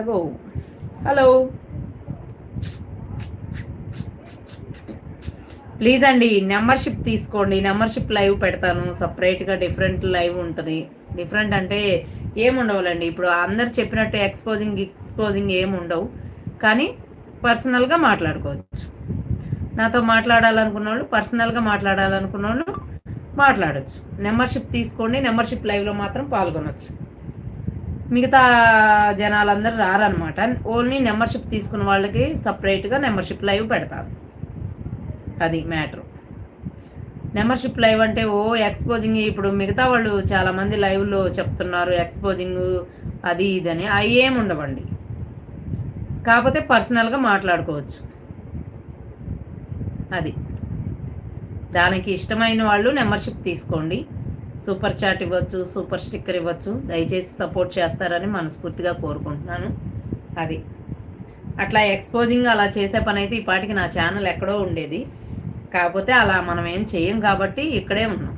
Go hello please అండి membership తీసుకోండి. Membership live పెడతాను సపరేట్గా. డిఫరెంట్ లైవ్ ఉంటుంది. డిఫరెంట్ అంటే ఏముండవులండి. ఇప్పుడు అందరు చెప్పినట్టు ఎక్స్పోజింగ్ ఏముండవు, కానీ పర్సనల్గా మాట్లాడుకోవచ్చు. నాతో మాట్లాడాలనుకున్న వాళ్ళు, పర్సనల్గా మాట్లాడాలనుకున్న వాళ్ళు మాట్లాడచ్చు. మెంబర్షిప్ తీసుకోండి. మెంబర్షిప్ లైవ్లో మాత్రం పాల్గొనవచ్చు. మిగతా జనాలందరూ రారనమాట. ఓన్లీ మెంబర్షిప్ తీసుకున్న వాళ్ళకి సపరేట్గా మెంబర్షిప్ లైవ్ పెడతారు. అది మ్యాటర్. మెంబర్షిప్ లైవ్ అంటే ఎక్స్పోజింగ్. ఇప్పుడు మిగతా వాళ్ళు చాలామంది లైవ్లో చెప్తున్నారు ఎక్స్పోజింగ్ అది ఇదని. అవి ఏమి ఉండవండి. కాకపోతే పర్సనల్గా మాట్లాడుకోవచ్చు. అది దానికి ఇష్టమైన వాళ్ళు మెంబర్షిప్ తీసుకోండి. సూపర్ చాట్ ఇవ్వచ్చు, సూపర్ స్టిక్కర్ ఇవ్వచ్చు. దయచేసి సపోర్ట్ చేస్తారని మనస్ఫూర్తిగా కోరుకుంటున్నాను. అది అట్లా ఎక్స్పోజింగ్ అలా చేసే పని అయితే ఈ పాటికి నా ఛానల్ ఎక్కడో ఉండేది. కాకపోతే అలా మనం ఏం చెయ్యం కాబట్టి ఇక్కడే ఉన్నాం.